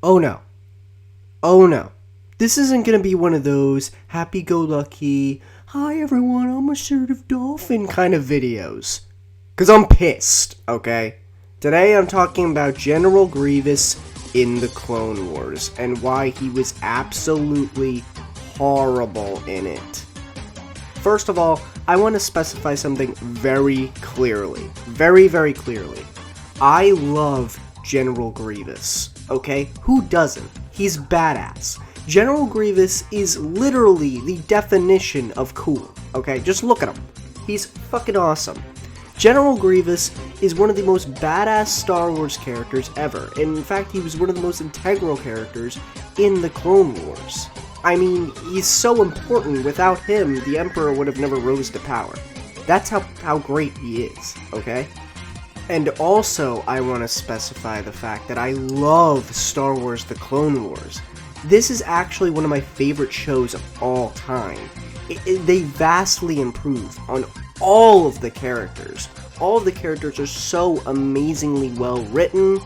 Oh no. Oh no. This isn't gonna be one of those happy-go-lucky, hi everyone, I'm AssertiveDolphin kind of videos. Cause I'm pissed, okay? Today I'm talking about General Grievous in the Clone Wars, and why he was absolutely horrible in it. First of all, I want to specify something very clearly. Very, very clearly. I love General Grievous, okay? Who doesn't? He's badass. General Grievous is literally the definition of cool, okay? Just look at him. He's fucking awesome. General Grievous is one of the most badass Star Wars characters ever. In fact, he was one of the most integral characters in the Clone Wars. I mean, he's so important. Without him, the Emperor would have never rose to power. That's how great he is, okay? And also, I want to specify the fact that I love Star Wars The Clone Wars. This is actually one of my favorite shows of all time. They vastly improve on all of the characters. All of the characters are so amazingly well written.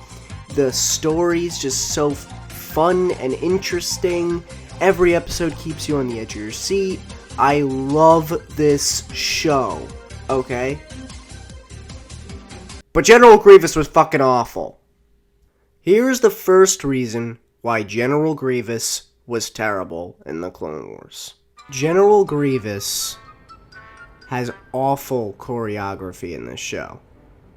The story's just so fun and interesting. Every episode keeps you on the edge of your seat. I love this show, okay? But General Grievous was fucking awful. Here's the first reason why General Grievous was terrible in the Clone Wars. General Grievous has awful choreography in this show.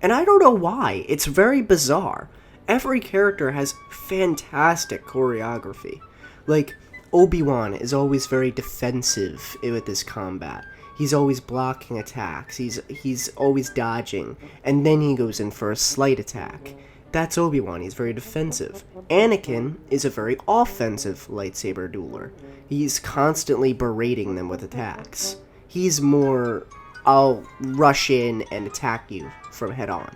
And I don't know why. It's very bizarre. Every character has fantastic choreography. Like, Obi-Wan is always very defensive with his combat. He's always blocking attacks. He's always dodging. And then he goes in for a slight attack. That's Obi-Wan. He's very defensive. Anakin is a very offensive lightsaber dueler. He's constantly berating them with attacks. He's more, I'll rush in and attack you from head on.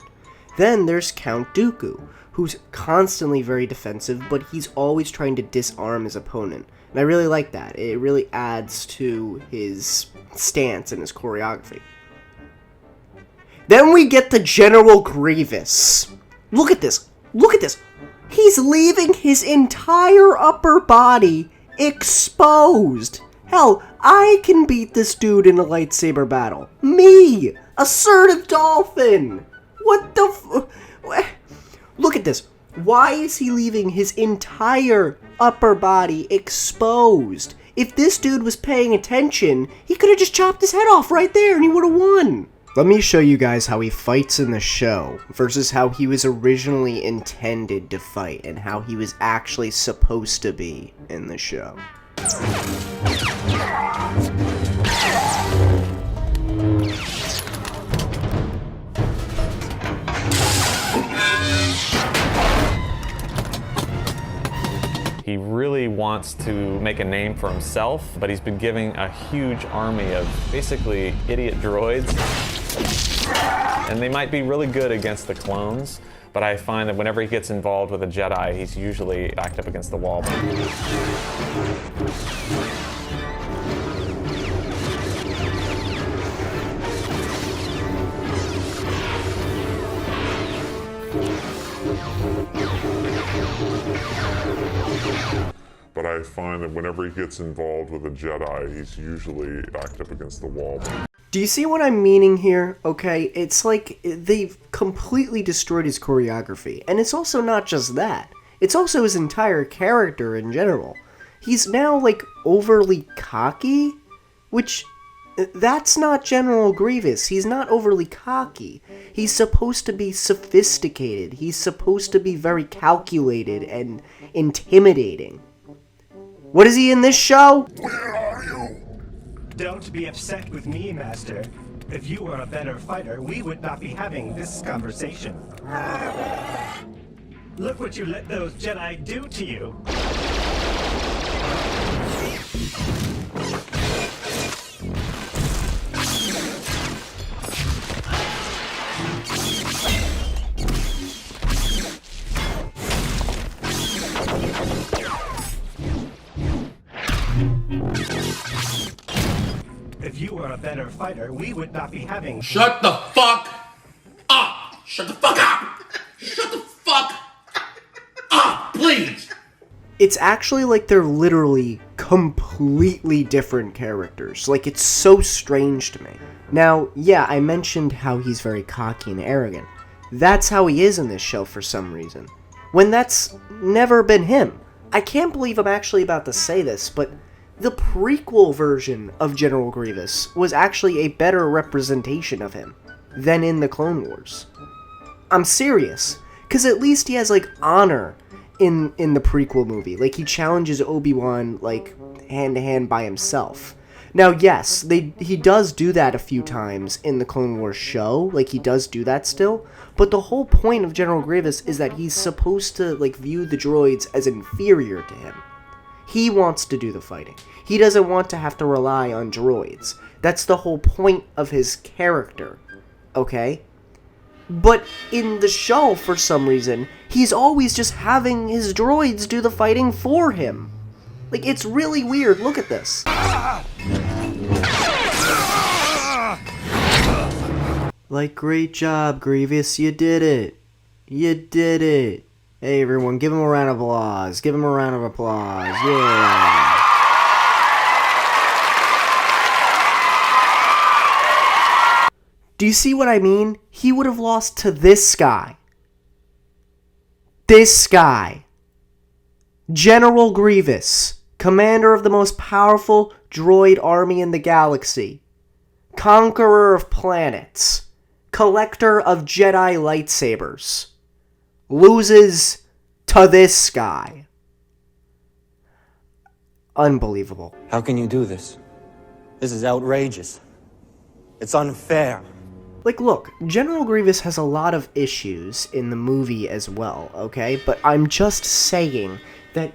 Then there's Count Dooku, who's constantly very defensive, but he's always trying to disarm his opponent. And I really like that. It really adds to his stance and his choreography. Then we get the General Grievous. Look at this. Look at this. He's leaving his entire upper body exposed. Hell, I can beat this dude in a lightsaber battle. Me! AssertiveDolphin! What the Look at this. Why is he leaving his entire upper body exposed? If this dude was paying attention, he could have just chopped his head off right there and he would have won. Let me show you guys how he fights in the show versus how he was originally intended to fight and how he was actually supposed to be in the show. He really wants to make a name for himself, but he's been giving a huge army of basically idiot droids. And they might be really good against the clones, but I find that whenever he gets involved with a Jedi, he's usually backed up against the wall. But I find that whenever he gets involved with a Jedi, he's usually backed up against the wall. Do you see what I'm meaning here? Okay, it's like they've completely destroyed his choreography. And it's also not just that. It's also his entire character in general. He's now, like, overly cocky, which, that's not General Grievous. He's not overly cocky. He's supposed to be sophisticated. He's supposed to be very calculated and intimidating. What is he in this show? Where are you? Don't be upset with me, Master. If you were a better fighter, we would not be having this conversation. Look what you let those Jedi do to you. If you were a better fighter, we would not be having— Shut the fuck up! Shut the fuck up! Shut the fuck up, please! it's actually like they're literally completely different characters. Like, it's so strange to me. Now, yeah, I mentioned how he's very cocky and arrogant. That's how he is in this show for some reason, when that's never been him. I can't believe I'm actually about to say this, but the prequel version of General Grievous was actually a better representation of him than in the Clone Wars. I'm serious, because at least he has, like, honor in the prequel movie. Like, he challenges Obi-Wan, like, hand-to-hand by himself. Now, yes, he does do that a few times in the Clone Wars show. Like, he does do that still. But the whole point of General Grievous is that he's supposed to, like, view the droids as inferior to him. He wants to do the fighting. He doesn't want to have to rely on droids. That's the whole point of his character, okay? But in the show, for some reason, he's always just having his droids do the fighting for him. Like, it's really weird. Look at this. Like, great job, Grievous. You did it. You did it. Hey, everyone, give him a round of applause. Give him a round of applause. Yeah. Do you see what I mean? He would have lost to this guy. This guy. General Grievous, commander of the most powerful droid army in the galaxy. Conqueror of planets. Collector of Jedi lightsabers. Loses to this guy. Unbelievable. How can you do this? This is outrageous. It's unfair. Like, look, General Grievous has a lot of issues in the movie as well, okay? But I'm just saying that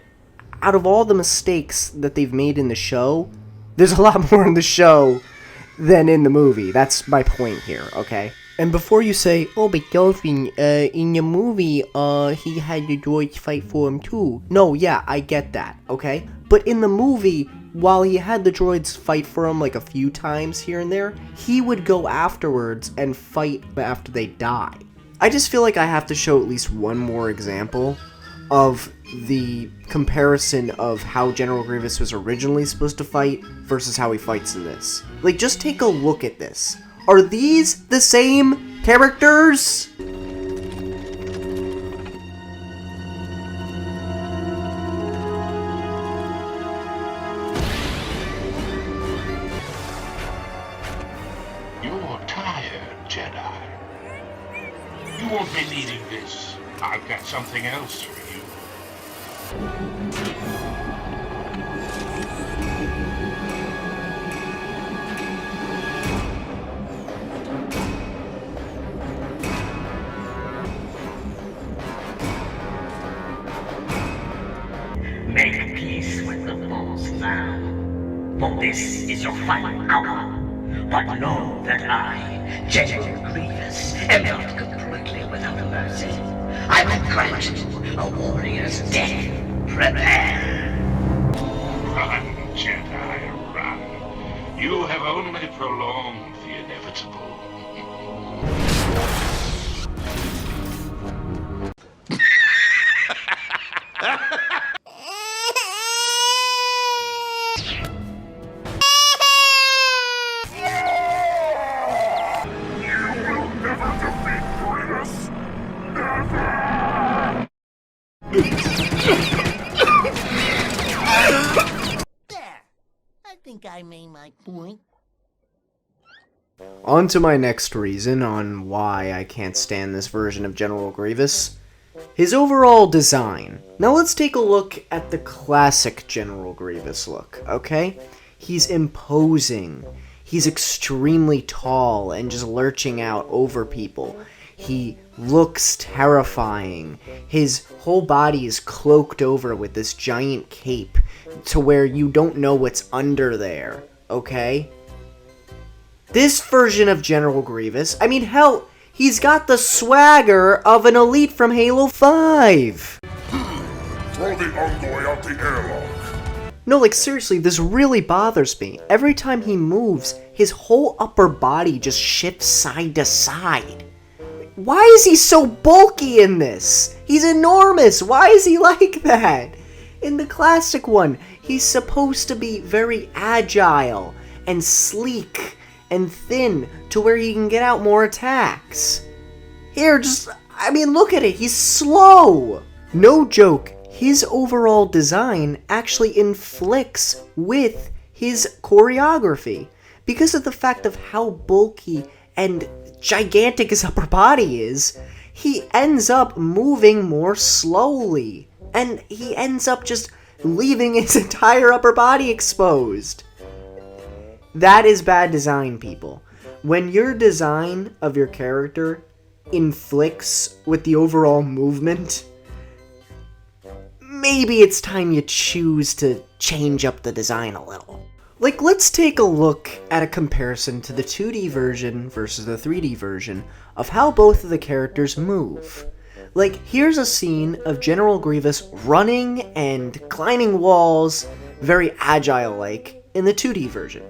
out of all the mistakes that they've made in the show, there's a lot more in the show than in the movie. That's my point here, okay? And before you say, oh, but Dolphin, in the movie, he had the droids fight for him too. No, yeah, I get that, okay? But in the movie, while he had the droids fight for him like a few times here and there, he would go afterwards and fight after they die. I just feel like I have to show at least one more example of the comparison of how General Grievous was originally supposed to fight versus how he fights in this. Like, just take a look at this. Are these the same characters? You're tired, Jedi. You won't be needing this. I've got something else for you. Make peace with the Force now, for this is your final hour. But know that I, General Grievous, am not completely without mercy. I will grant you a warrior's death. Prepare. Run, Jedi, run. You have only prolonged the inevitable. I think I made my point. On to my next reason on why I can't stand this version of General Grievous. His overall design. Now let's take a look at the classic General Grievous look, okay? He's imposing. He's extremely tall and just lurching out over people. He looks terrifying. His whole body is cloaked over with this giant cape to where you don't know what's under there, okay? This version of General Grievous, I mean, hell, he's got the swagger of an elite from Halo 5! Throw the envoy out the airlock. No, like, seriously, this really bothers me. Every time he moves, his whole upper body just shifts side to side. Why is he so bulky in this? He's enormous! Why is he like that? In the classic one, he's supposed to be very agile and sleek and thin to where he can get out more attacks. Here, look at it, he's slow! No joke, his overall design actually inflicts with his choreography because of the fact of how bulky and gigantic his upper body is. He ends up moving more slowly, and he ends up just leaving his entire upper body exposed. That is bad design, people. When your design of your character inflicts with the overall movement, maybe it's time you choose to change up the design a little. Like, let's take a look at a comparison to the 2D version versus the 3D version of how both of the characters move. Like, here's a scene of General Grievous running and climbing walls, very agile-like, in the 2D version.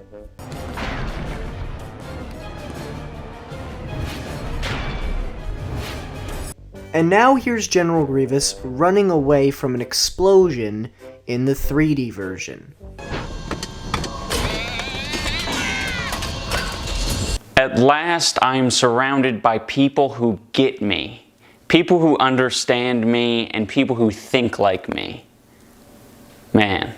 And now here's General Grievous running away from an explosion in the 3D version. At last, I am surrounded by people who get me. People who understand me and people who think like me. Man,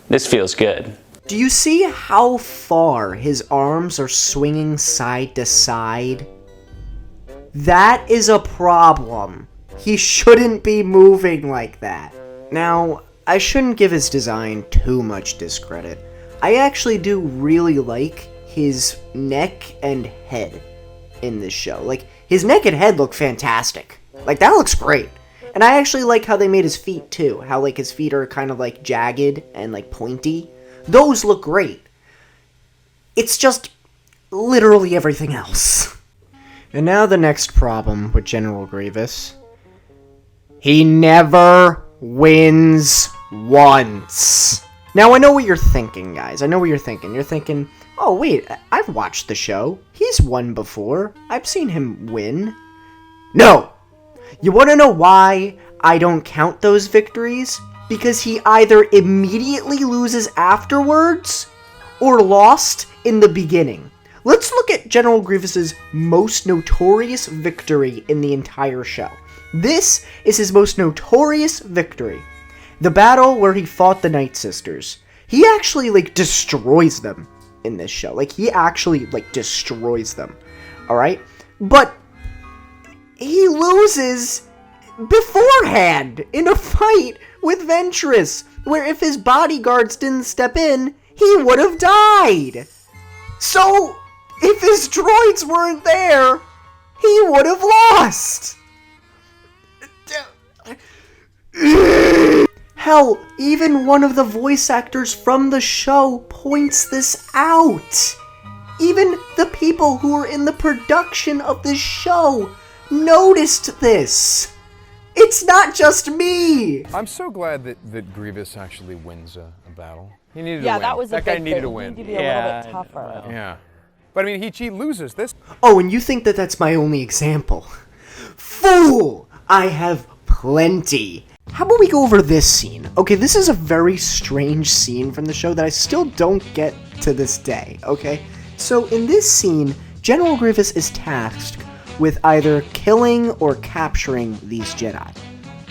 this feels good. Do you see how far his arms are swinging side to side? That is a problem. He shouldn't be moving like that. Now, I shouldn't give his design too much discredit. I actually do really like his neck and head in this show. Like, his neck and head look fantastic. Like, that looks great. And I actually like how they made his feet too. How, like, his feet are kind of, like, jagged and, like, pointy. Those look great. It's just literally everything else. And now the next problem with General Grievous. He never wins once. Now, I know what you're thinking, guys. I know what you're thinking. You're thinking, oh, wait, I've watched the show. He's won before. I've seen him win. No! You want to know why I don't count those victories? Because he either immediately loses afterwards or lost in the beginning. Let's look at General Grievous's most notorious victory in the entire show. This is his most notorious victory. The battle where he fought the Night Sisters. He actually, like, destroys them in this show. Like, he actually, like, destroys them. Alright? But he loses beforehand in a fight with Ventress, where if his bodyguards didn't step in, he would have died. So, if his droids weren't there, he would have lost. Hell, even one of the voice actors from the show points this out. Even the people who were in the production of this show noticed this. It's not just me. I'm so glad that Grievous actually wins a battle. He needed to win. Yeah, that was that guy needed to win. He needed to be a little bit tougher. Yeah. But I mean, he loses this. Oh, and you think that that's my only example? Fool! I have plenty. How about we go over this scene? Okay, this is a very strange scene from the show that I still don't get to this day, okay? So in this scene, General Grievous is tasked with either killing or capturing these Jedi.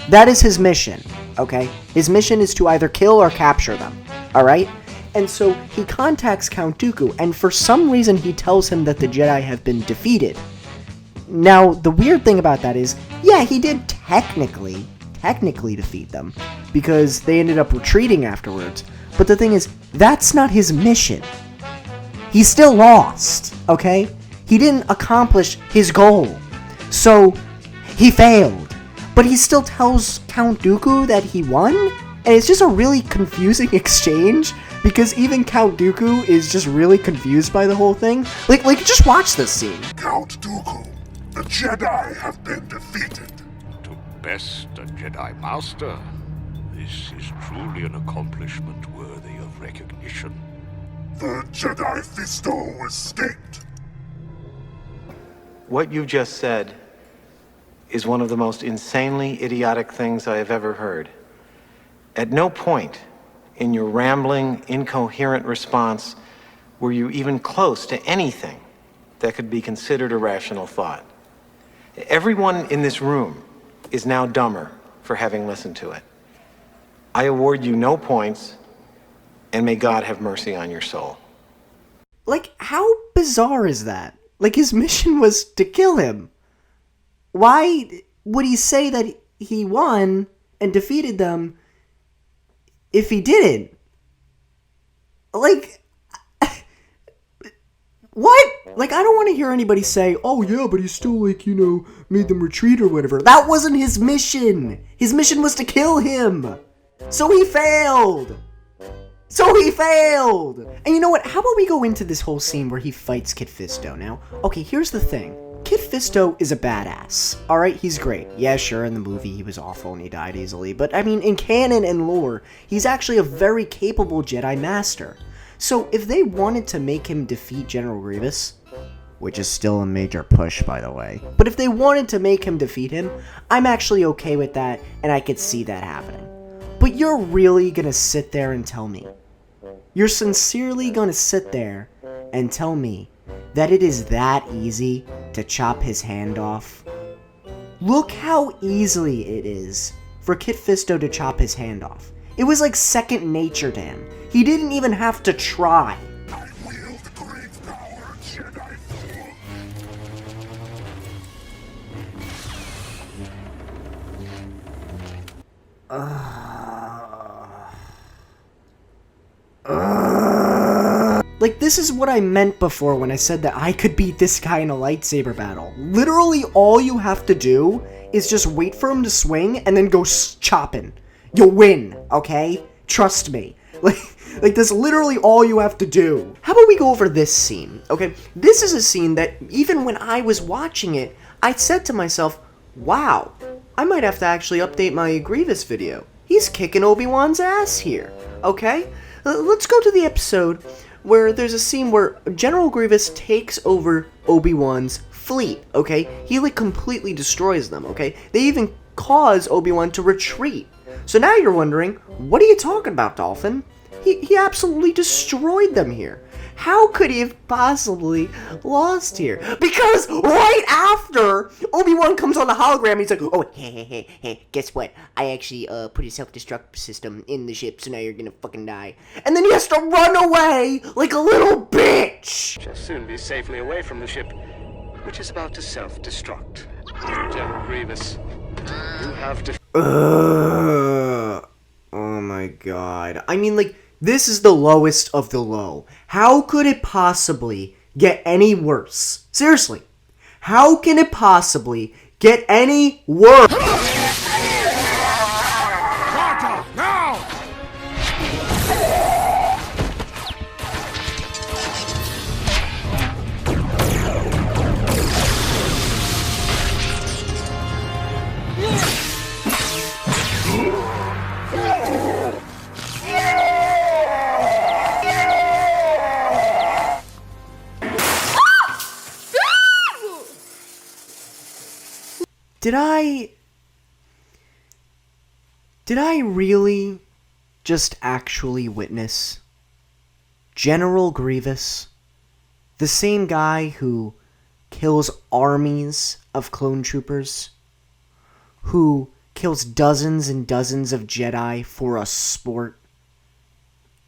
That is his mission, okay? His mission is to either kill or capture them, alright? And so he contacts Count Dooku, and for some reason he tells him that the Jedi have been defeated. Now, the weird thing about that is, yeah, he did technically defeat them, because they ended up retreating afterwards. But the thing is, that's not his mission. He still lost, okay? He didn't accomplish his goal. So, he failed. But he still tells Count Dooku that he won? And it's just a really confusing exchange, because even Count Dooku is just really confused by the whole thing. Like, just watch this scene. Count Dooku, the Jedi have been defeated. To best a Jedi Master, this is truly an accomplishment worthy of recognition. The Jedi Fisto escaped. What you just said is one of the most insanely idiotic things I have ever heard. At no point in your rambling, incoherent response were you even close to anything that could be considered a rational thought. Everyone in this room is now dumber for having listened to it. I award you no points, and may God have mercy on your soul. Like, how bizarre is that? Like, his mission was to kill him. Why would he say that he won and defeated them if he didn't? Like, what? Like, I don't want to hear anybody say, oh yeah, but he still, like, made them retreat or whatever. That wasn't his mission. His mission was to kill him. So he failed. And you know what? How about we go into this whole scene where he fights Kit Fisto now? Okay, here's the thing. Kit Fisto is a badass. Alright, he's great. Yeah, sure, in the movie he was awful and he died easily. But, I mean, in canon and lore, he's actually a very capable Jedi Master. So, if they wanted to make him defeat General Grievous, which is still a major push, by the way, but if they wanted to make him defeat him, I'm actually okay with that, and I could see that happening. But you're really gonna sit there and tell me, you're sincerely gonna sit there and tell me that it is that easy to chop his hand off? Look how easily it is for Kit Fisto to chop his hand off. It was like second nature to him. He didn't even have to try. I wield great power, Jedi. Like, this is what I meant before when I said that I could beat this guy in a lightsaber battle. Literally, all you have to do is just wait for him to swing and then go chopping. You'll win, okay? Trust me. Like, that's literally all you have to do. How about we go over this scene, okay? This is a scene that, even when I was watching it, I said to myself, wow, I might have to actually update my Grievous video. He's kicking Obi-Wan's ass here, okay? Let's go to the episode where there's a scene where General Grievous takes over Obi-Wan's fleet, okay? He, like, completely destroys them, okay? They even cause Obi-Wan to retreat. So now you're wondering, what are you talking about, Dolphin? He absolutely destroyed them here. How could he have possibly lost here? Because right after Obi-Wan comes on the hologram, he's like, oh, hey, guess what? I actually put a self-destruct system in the ship, so now you're gonna fucking die. And then he has to run away like a little bitch! Shall soon be safely away from the ship, which is about to self-destruct. General Grievous, you have to... Oh my god. I mean, like, this is the lowest of the low. How could it possibly get any worse? Seriously. How can it possibly get any worse? Did I really just actually witness General Grievous, the same guy who kills armies of clone troopers, who kills dozens and dozens of Jedi for a sport,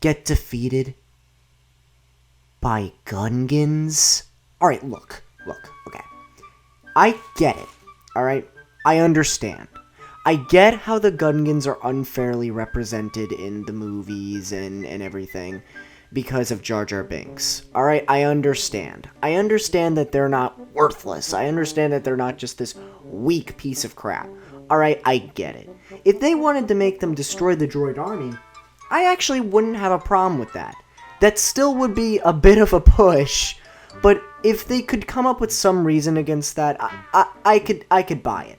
get defeated by Gungans? Alright, look, okay. I get it, alright? I understand. I get how the Gungans are unfairly represented in the movies and everything because of Jar Binks. Alright, I understand. I understand that they're not worthless. I understand that they're not just this weak piece of crap. Alright, I get it. If they wanted to make them destroy the droid army, I actually wouldn't have a problem with that. That still would be a bit of a push, but if they could come up with some reason against that, I could buy it.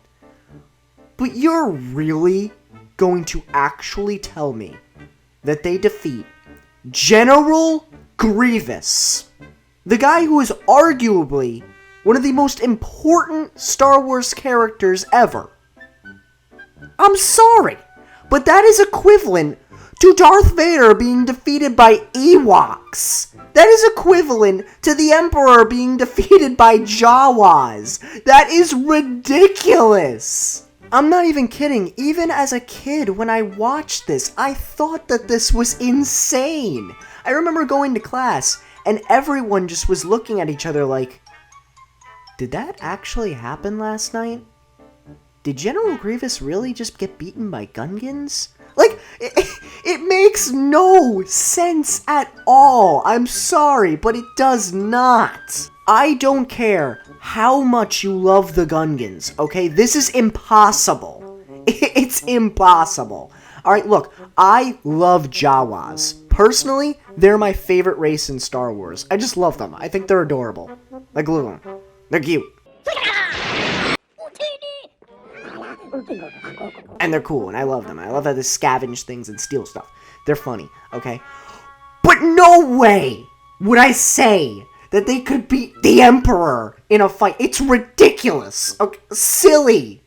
But you're really going to actually tell me that they defeat General Grievous, the guy who is arguably one of the most important Star Wars characters ever? I'm sorry, But that is equivalent to Darth Vader being defeated by Ewoks. That is equivalent to the Emperor being defeated by Jawas. That is ridiculous. I'm not even kidding. Even as a kid, when I watched this, I thought that this was insane. I remember going to class, and everyone just was looking at each other like, did that actually happen last night? Did General Grievous really just get beaten by Gungans? Like, it makes no sense at all. I'm sorry, but it does not. I don't care how much you love the Gungans, okay? This is impossible. It's impossible. Alright, look, I love Jawas. Personally, they're my favorite race in Star Wars. I just love them. I think they're adorable. Like, look at them. They're cute. And they're cool, and I love them. I love how they scavenge things and steal stuff. They're funny, okay? But no way would I say that they could beat the Emperor in a fight. It's ridiculous. Okay? Silly.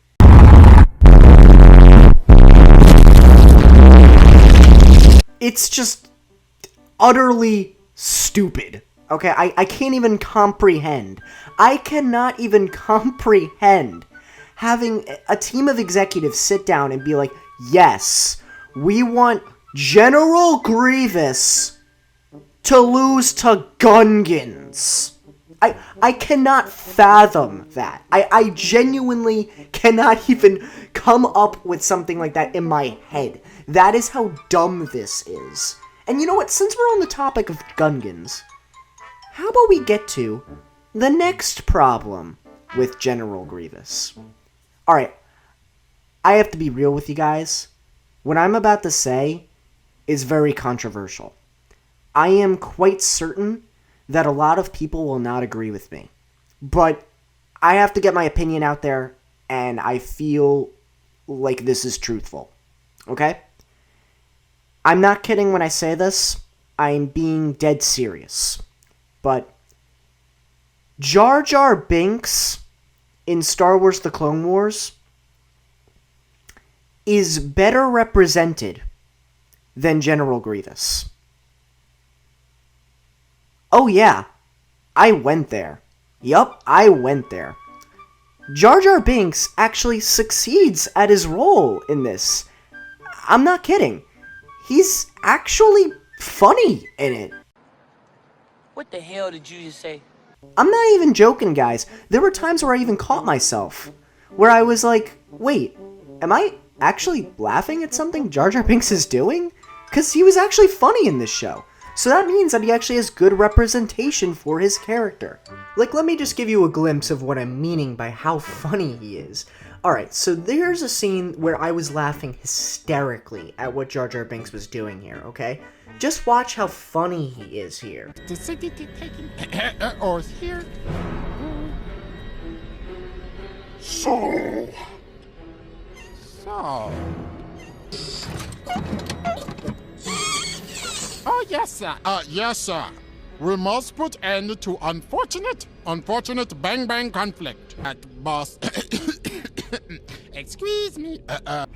It's just utterly stupid. Okay, I can't even comprehend. I cannot even comprehend having a team of executives sit down and be like, yes, we want General Grievous to lose to Gungans. I cannot fathom that. I genuinely cannot even come up with something like that in my head. That is how dumb this is. And you know what? Since we're on the topic of Gungans, how about we get to the next problem with General Grievous? Alright, I have to be real with you guys. What I'm about to say is very controversial. I am quite certain that a lot of people will not agree with me. But I have to get my opinion out there, and I feel like this is truthful. Okay? I'm not kidding when I say this. I'm being dead serious. But Jar Binks in Star Wars The Clone Wars is better represented than General Grievous. Oh yeah, I went there. Yup, I went there. Jar Binks actually succeeds at his role in this. I'm not kidding. He's actually funny in it. What the hell did you just say? I'm not even joking, guys. There were times where I even caught myself, where I was like, wait, am I actually laughing at something Jar Binks is doing? Because he was actually funny in this show. So that means that he actually has good representation for his character. Like, let me just give you a glimpse of what I'm meaning by how funny he is. Alright, so there's a scene where I was laughing hysterically at what Jar Binks was doing here, okay? Just watch how funny he is here. The city taking or here. So. Oh, yes, sir. Yes, sir. We must put end to unfortunate bang conflict. At boss. Excuse me.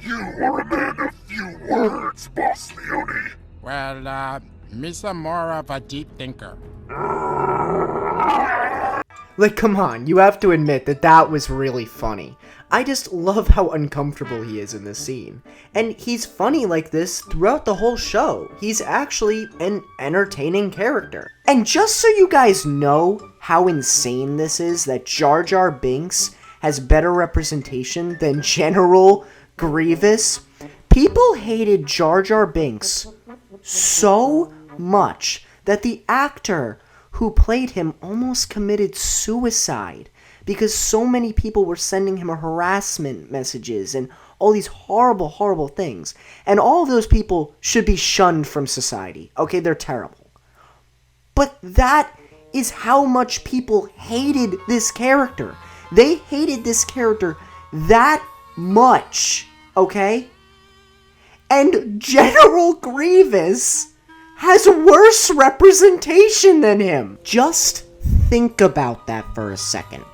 You are a man of few words, Boss Leone. Well, Misa more of a deep thinker. Like, come on, you have to admit that that was really funny. I just love how uncomfortable he is in this scene. And he's funny like this throughout the whole show. He's actually an entertaining character. And just so you guys know how insane this is, that Jar Binks has better representation than General Grievous, people hated Jar Binks so much that the actor who played him almost committed suicide because so many people were sending him harassment messages and all these horrible, horrible things. And all of those people should be shunned from society. Okay, they're terrible. But that is how much people hated this character. They hated this character that much, okay? And General Grievous has worse representation than him. Just think about that for a second.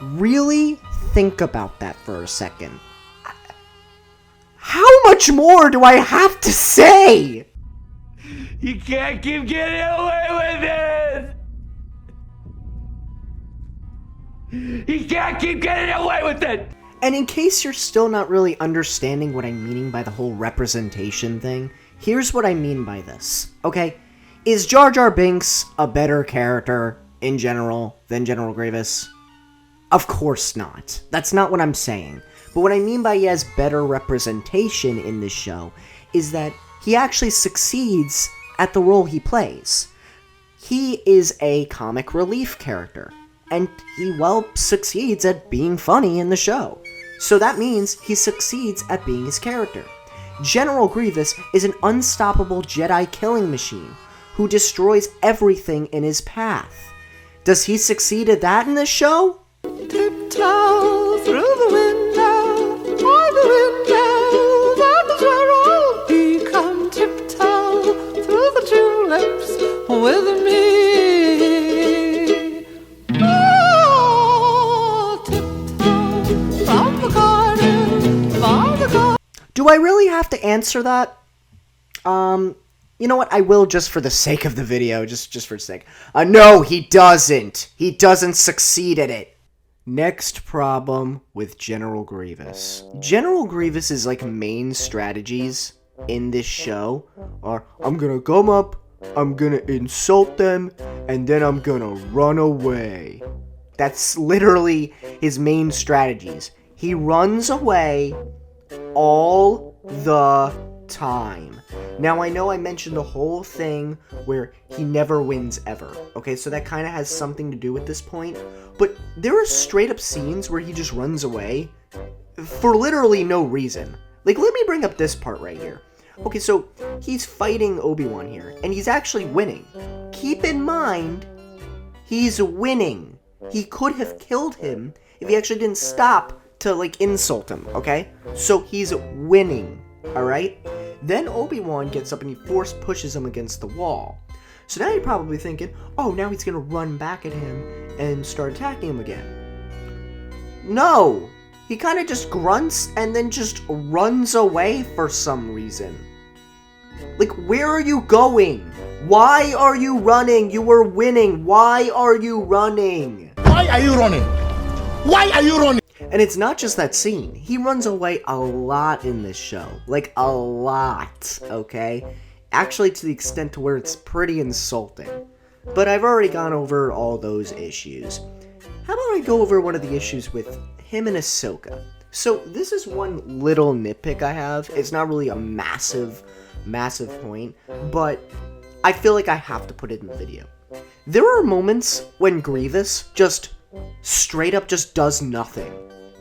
Really think about that for a second. How much more do I have to say? You can't keep getting away with it! You can't keep getting away with it! And in case you're still not really understanding what I'm meaning by the whole representation thing, here's what I mean by this, okay? Is Jar Binks a better character in general than General Grievous? Of course not. That's not what I'm saying. But what I mean by he has better representation in this show is that he actually succeeds at the role he plays. He is a comic relief character, and he, well, succeeds at being funny in the show. So that means he succeeds at being his character. General Grievous is an unstoppable Jedi killing machine who destroys everything in his path. Does he succeed at that in this show? Tiptoe through the window, on the window, that is where I'll be. Come tiptoe through the tulips with me. Oh, tiptoe from the garden, from the garden. Do I really have to answer that? You know what? I will just for the sake of the video, just for the sake. No, he doesn't. He doesn't succeed at it. Next problem with General Grievous. General Grievous' like main strategies in this show are, I'm gonna come up, I'm gonna insult them, and then I'm gonna run away. That's literally his main strategies. He runs away all the time. Now, I know I mentioned the whole thing where he never wins ever, okay, so that kind of has something to do with this point, but there are straight up scenes where he just runs away for literally no reason. Like, let me bring up this part right here. Okay, so he's fighting Obi-Wan here, and he's actually winning. Keep in mind, he's winning. He could have killed him if he actually didn't stop to, like, insult him, okay? So he's winning, alright? Then Obi-Wan gets up and he force pushes him against the wall. So now you're probably thinking, oh, now he's gonna run back at him and start attacking him again. No! He kind of just grunts and then just runs away for some reason. Like, where are you going? Why are you running? You were winning. Why are you running? Why are you running? Why are you running? And it's not just that scene. He runs away a lot in this show. Like, a lot, okay? Actually, to the extent to where it's pretty insulting. But I've already gone over all those issues. How about I go over one of the issues with him and Ahsoka? So, this is one little nitpick I have. It's not really a massive point, but I feel like I have to put it in the video. There are moments when Grievous just straight up just does nothing.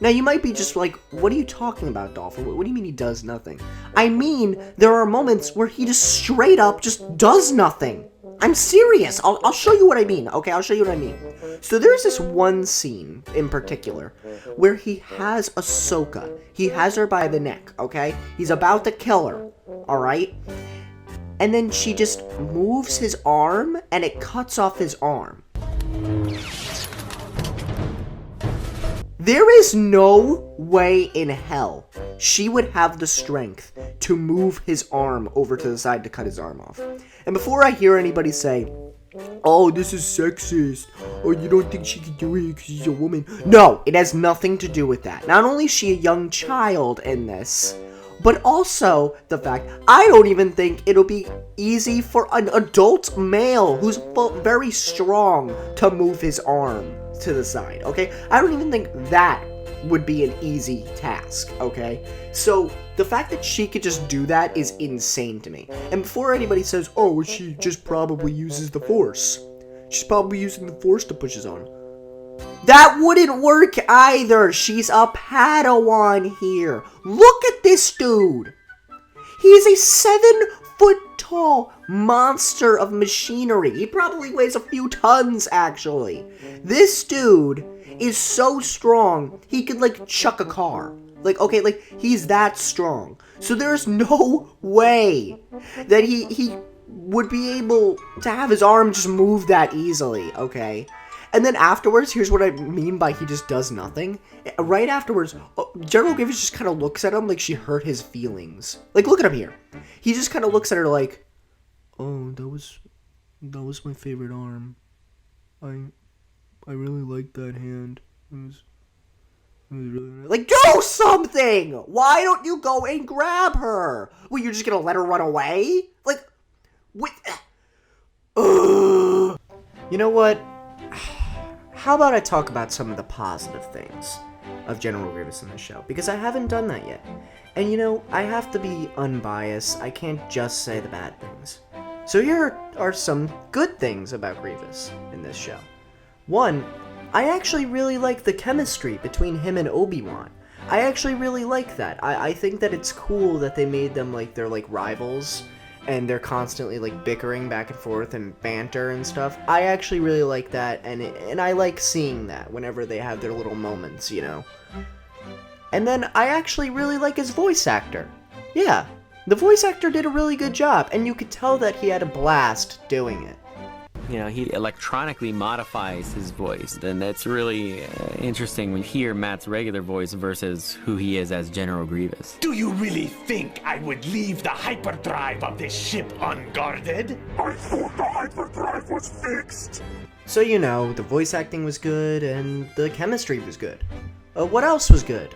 Now, you might be just like, what are you talking about, Dolphin? What do you mean he does nothing? I mean, there are moments where he just straight up just does nothing. I'm serious. I'll show you what I mean, okay? I'll show you what I mean. So there's this one scene in particular where he has Ahsoka. He has her by the neck, okay? He's about to kill her, alright? And then she just moves his arm and it cuts off his arm. There is no way in hell she would have the strength to move his arm over to the side to cut his arm off. And before I hear anybody say, oh, this is sexist, or you don't think she can do it because she's a woman. No, it has nothing to do with that. Not only is she a young child in this, but also the fact, I don't even think it'll be easy for an adult male who's very strong to move his arm to the side, okay? I don't even think that would be an easy task, okay? So, the fact that she could just do that is insane to me. And before anybody says, oh, she just probably uses the Force. She's probably using the Force to push his arm. That wouldn't work either. She's a Padawan here. Look at this dude. He's a 7-foot-tall monster of machinery. He probably weighs a few tons, actually. This dude is so strong, he could, like, chuck a car. Like, okay, like, he's that strong. So there's no way that he would be able to have his arm just move that easily, okay? And then afterwards, here's what I mean by he just does nothing. Right afterwards, General Grievous just kind of looks at him like she hurt his feelings. Like, look at him here. He just kind of looks at her like, oh, that was my favorite arm. I really liked that hand. It was really nice. Like, do something! Why don't you go and grab her? Well, you're just gonna let her run away? Like, you know what? How about I talk about some of the positive things of General Grievous in this show? Because I haven't done that yet. And you know, I have to be unbiased. I can't just say the bad things. So here are some good things about Grievous in this show. One, I actually really like the chemistry between him and Obi-Wan. I actually really like that. I think that it's cool that they made them like they're like rivals and they're constantly like bickering back and forth and banter and stuff. I actually really like that, and I like seeing that whenever they have their little moments, you know. And then I actually really like his voice actor. Yeah, the voice actor did a really good job, and you could tell that he had a blast doing it. You know, he electronically modifies his voice, and that's really interesting when you hear Matt's regular voice versus who he is as General Grievous. Do you really think I would leave the hyperdrive of this ship unguarded? I thought the hyperdrive was fixed. So, you know, the voice acting was good, and the chemistry was good. What else was good?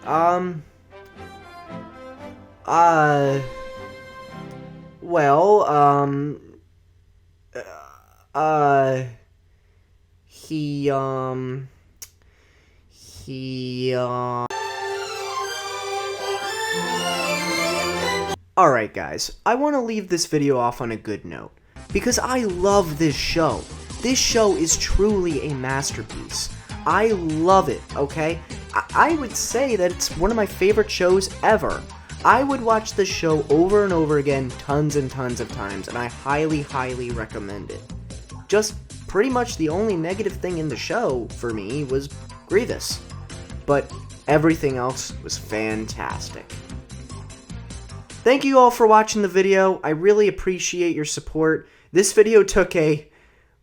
Alright guys, I want to leave this video off on a good note, because I love this show. This show is truly a masterpiece. I love it, okay? I would say that it's one of my favorite shows ever. I would watch this show over and over again tons and tons of times, and I highly, highly recommend it. Just pretty much the only negative thing in the show, for me, was Grievous. But everything else was fantastic. Thank you all for watching the video. I really appreciate your support. This video took a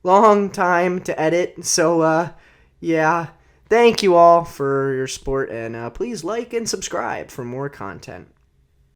long time to edit, so, yeah. Thank you all for your support, and please like and subscribe for more content.